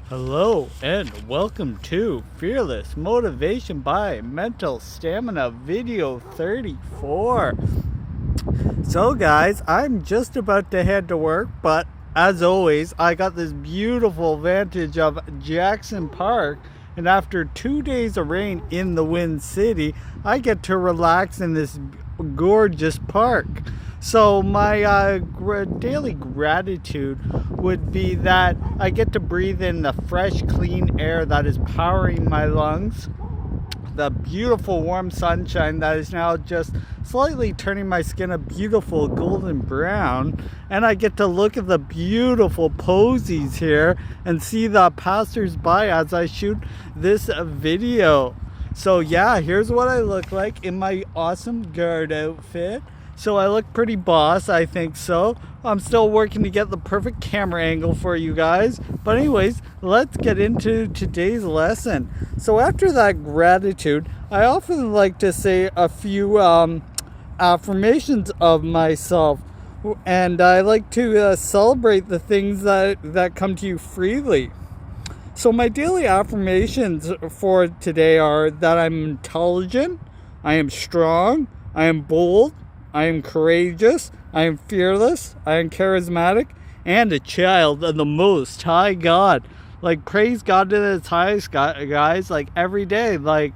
Hello and welcome to Fearless Motivation by Mental Stamina video 34. So guys, I'm just about to head to work, but as always, I got this beautiful vantage of Jackson Park, and after 2 days of rain in the Wind City, I get to relax in this gorgeous park. So my daily gratitude would be that I get to breathe in the fresh, clean air that is powering my lungs, the beautiful warm sunshine that is now just slightly turning my skin a beautiful golden brown, and I get to look at the beautiful posies here and see the passers-by as I shoot this video. So yeah, here's what I look like in my awesome guard outfit. So I look pretty boss, I think so. I'm still working to get the perfect camera angle for you guys. But anyways, let's get into today's lesson. So after that gratitude, I often like to say a few affirmations of myself. And I like to celebrate the things that come to you freely. So my daily affirmations for today are that I'm intelligent, I am strong, I am bold, I am courageous, I am fearless, I am charismatic, and a child of the Most High God. Like, praise God to the highest, guys, like, every day. Like,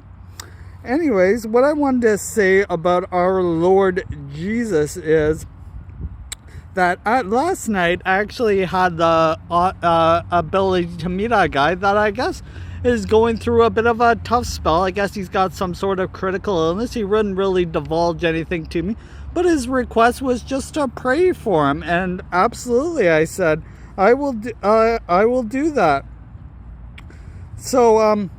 anyways, what I wanted to say about our Lord Jesus is that last night I actually had the ability to meet a guy that I guess is going through a bit of a tough spell. I guess he's got some sort of critical illness. He wouldn't really divulge anything to me, but his request was just to pray for him, and absolutely, I said, I will do that. So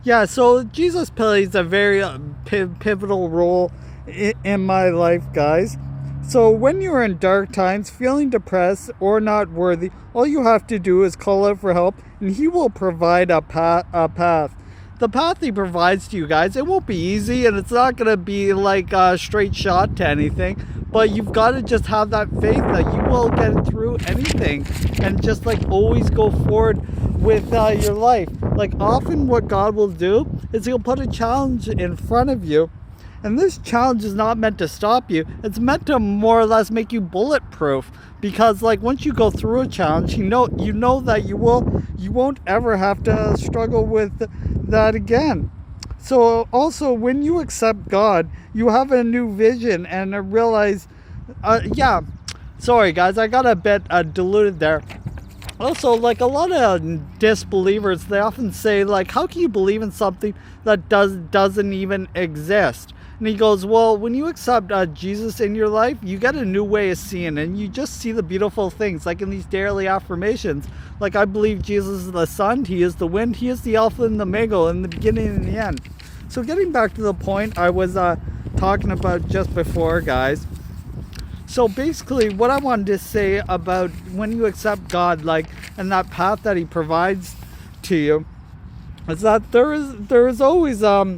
yeah, so Jesus plays a very pivotal role in my life, guys. So when you're in dark times, feeling depressed or not worthy, all you have to do is call out for help, and he will provide a path. The path he provides to you guys, it won't be easy, and it's not going to be like a straight shot to anything, but you've got to just have that faith that you will get through anything, and just like always go forward with your life. Like, often what God will do is he'll put a challenge in front of you, and this challenge is not meant to stop you. It's meant to more or less make you bulletproof, because like once you go through a challenge, you know that you won't ever have to struggle with that again. So also, when you accept God, you have a new vision and realize, sorry guys, I got a bit diluted there. Also, like, a lot of disbelievers, they often say, like, how can you believe in something that doesn't even exist? And he goes, well, when you accept Jesus in your life, you get a new way of seeing, and you just see the beautiful things, like in these daily affirmations. Like, I believe Jesus is the sun, he is the wind, he is the Alpha and the Omega, in the beginning and the end. So getting back to the point I was talking about just before, guys. So basically, what I wanted to say about when you accept God, like, and that path that he provides to you, is that there is always small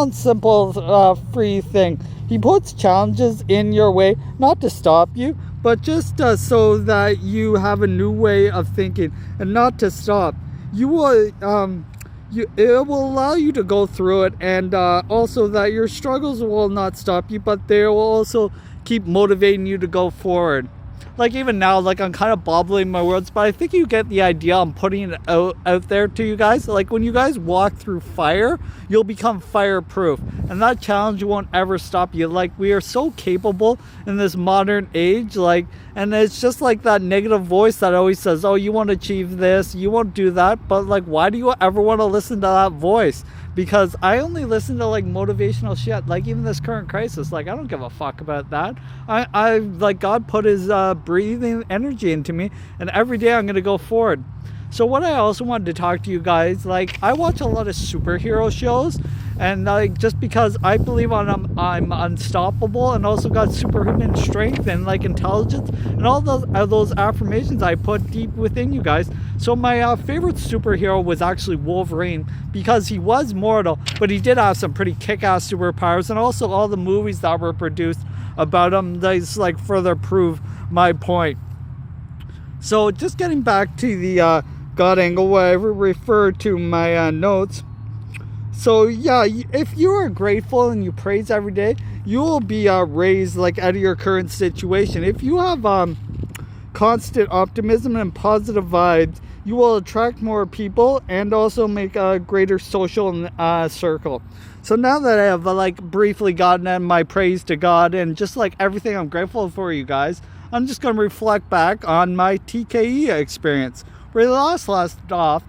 and simple free thing. He puts challenges in your way, not to stop you, but just so that you have a new way of thinking, and not to stop. You will it will allow you to go through it, and also that your struggles will not stop you, but they will also keep motivating you to go forward. Like, even now, like, I'm kind of bobbling my words, but I think you get the idea. I'm putting it out there to you guys. Like, when you guys walk through fire, you'll become fireproof, and that challenge won't ever stop you. Like, we are so capable in this modern age, like, and it's just like that negative voice that always says, oh, you won't achieve this, you won't do that. But like, why do you ever want to listen to that voice? Because I only listen to like motivational shit. Like, even this current crisis, like, I don't give a fuck about that. I like, God put his breathing energy into me, and every day I'm gonna go forward. So what I also wanted to talk to you guys, like, I watch a lot of superhero shows, and like, just because I believe I'm unstoppable, and also got superhuman strength and like intelligence, and all those affirmations I put deep within you guys. So my favorite superhero was actually Wolverine, because he was mortal, but he did have some pretty kick-ass superpowers, and also all the movies that were produced about them that's like further prove my point. So just getting back to the God angle, where I refer to my notes. So yeah, if you are grateful and you praise every day, you will be raised like out of your current situation. If you have constant optimism and positive vibes, you will attract more people and also make a greater social circle. So now that I have like briefly gotten my praise to God and just like everything I'm grateful for, you guys, I'm just going to reflect back on my TKE experience. Where last off,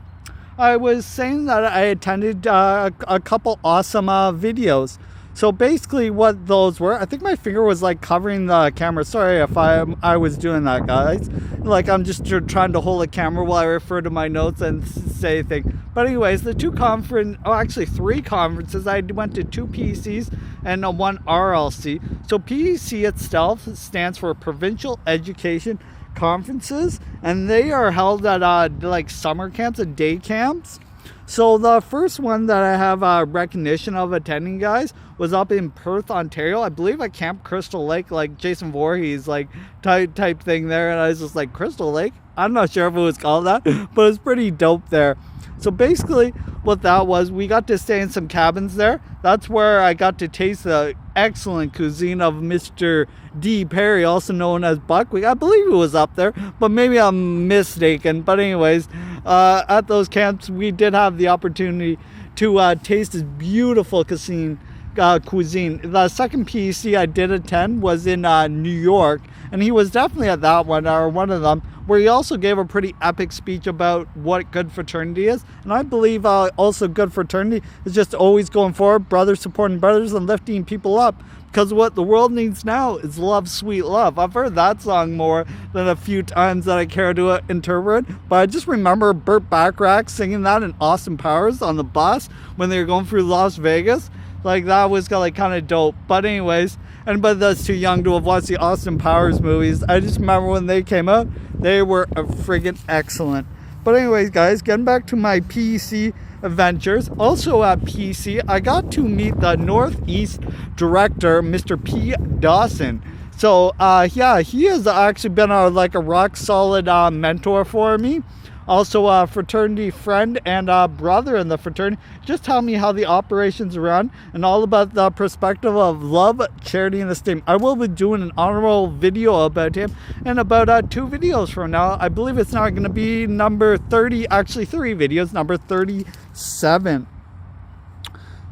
I was saying that I attended a couple awesome videos. So basically what those were, I think my finger was like covering the camera. Sorry if I was doing that, guys. Like I'm just trying to hold the camera while I refer to my notes and say things. But anyways, the three conferences. I went to 2 PECs and 1 RLC. So PEC itself stands for Provincial Education Conferences, and they are held at like summer camps and day camps. So the first one that I have recognition of attending, guys, was up in Perth, Ontario. I believe at Camp Crystal Lake, like Jason Voorhees like type thing there. And I was just like, Crystal Lake? I'm not sure if it was called that, but it's pretty dope there. So basically what that was, we got to stay in some cabins there. That's where I got to taste the excellent cuisine of Mr. D. Perry, also known as Buckwheat. I believe it was up there, but maybe I'm mistaken. But anyways, at those camps, we did have the opportunity to taste this beautiful cuisine. The second PEC I did attend was in New York, and he was definitely at that one, or one of them, where he also gave a pretty epic speech about what good fraternity is. And I believe also good fraternity is just always going forward, brothers supporting brothers and lifting people up. Because what the world needs now is love, sweet love. I've heard that song more than a few times that I care to interpret. But I just remember Burt Bacharach singing that in Austin Powers on the bus when they were going through Las Vegas. Like, that was like kind of dope. But anyways, anybody that's too young to have watched the Austin Powers movies, I just remember when they came out, they were friggin' excellent. But anyways, guys, getting back to my PEC adventures. Also at PEC, I got to meet the Northeast director, Mr. P. Dawson. So, yeah, he has actually been a rock solid mentor for me. Also a fraternity friend and brother in the fraternity. Just tell me how the operations run and all about the perspective of love, charity, and esteem. I will be doing an honorable video about him in about 2 videos from now. I believe it's now going to be number 30, actually 3 videos, number 37.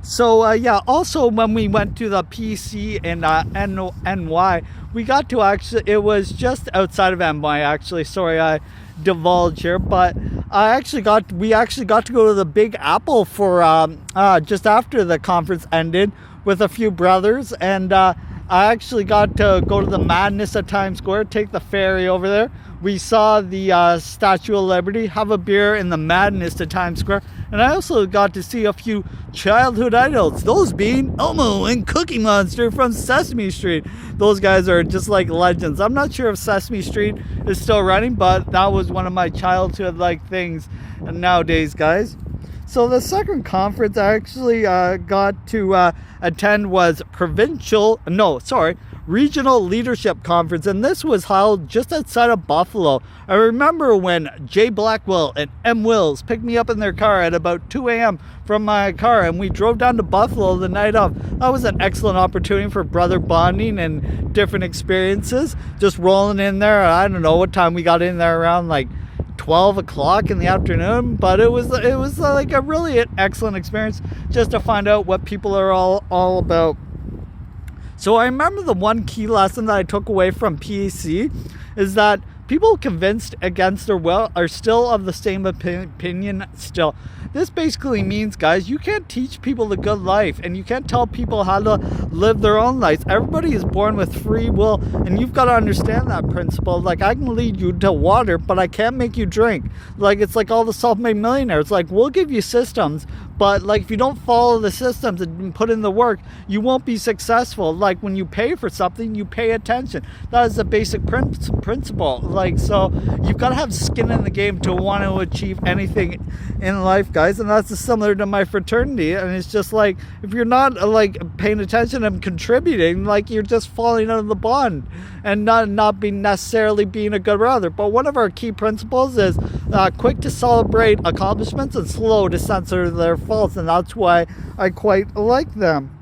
So, yeah, also when we went to the PC in NY, we got to actually, it was just outside of NY, actually. Sorry, I divulge here, but we actually got to go to the Big Apple for just after the conference ended with a few brothers, and I actually got to go to the Madness at Times Square, take the ferry over there. We saw the Statue of Liberty, have a beer in the Madness at Times Square, and I also got to see a few childhood idols, those being Elmo and Cookie Monster from Sesame Street. Those guys are just like legends. I'm not sure if Sesame Street is still running, but that was one of my childhood things nowadays, guys. So the second conference I actually got to attend was Regional Leadership Conference, and this was held just outside of Buffalo. I remember when Jay Blackwell and M. Wills picked me up in their car at about 2 a.m. from my car, and we drove down to Buffalo the night of. That was an excellent opportunity for brother bonding and different experiences. Just rolling in there. I don't know what time we got in there, around 12 o'clock in the afternoon, but it was like a really excellent experience just to find out what people are all about. So I remember the one key lesson that I took away from PEC is that people convinced against their will are still of the same opinion still. This basically means, guys, you can't teach people the good life, and you can't tell people how to live their own lives. Everybody is born with free will, and you've got to understand that principle. I can lead you to water, but I can't make you drink. It's like all the self-made millionaires. We'll give you systems, But like, if you don't follow the systems and put in the work, you won't be successful. Like, when you pay for something, you pay attention. That is the basic principle. Like, so you've got to have skin in the game to want to achieve anything in life, guys. And that's similar to my fraternity. And it's just like, if you're not like paying attention and contributing, like, you're just falling out of the bond and not being necessarily being a good brother. But one of our key principles is quick to celebrate accomplishments and slow to censor their faults, and that's why I quite like them.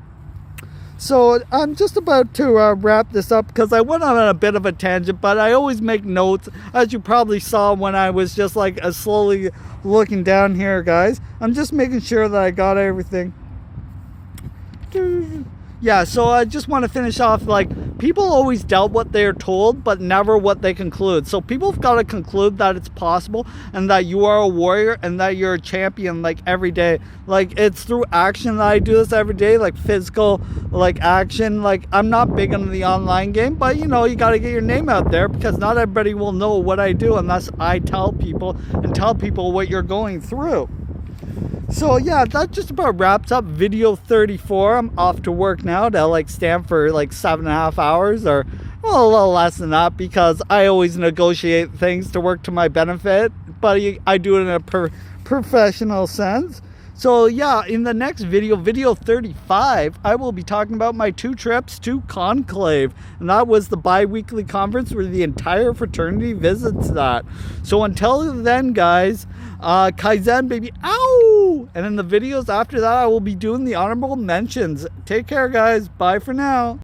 So I'm just about to wrap this up, because I went on a bit of a tangent, but I always make notes, as you probably saw when I was just like slowly looking down here, guys. I'm just making sure that I got everything. Yeah, so I just want to finish off, like, people always doubt what they're told, but never what they conclude. So people have got to conclude that it's possible, and that you are a warrior, and that you're a champion, like, every day. Like, it's through action that I do this every day, like physical, like, action. Like, I'm not big into the online game, but, you know, you got to get your name out there, because not everybody will know what I do unless I tell people, and tell people what you're going through. So yeah, that just about wraps up video 34. I'm off to work now to like stand for like 7.5 hours, or well, a little less than that, because I always negotiate things to work to my benefit, but I do it in a professional sense. So yeah, in the next video, video 35, I will be talking about my 2 trips to Conclave. And that was the bi-weekly conference where the entire fraternity visits that. So until then, guys, Kaizen, baby, ow! And in the videos after that, I will be doing the honorable mentions. Take care, guys. Bye for now.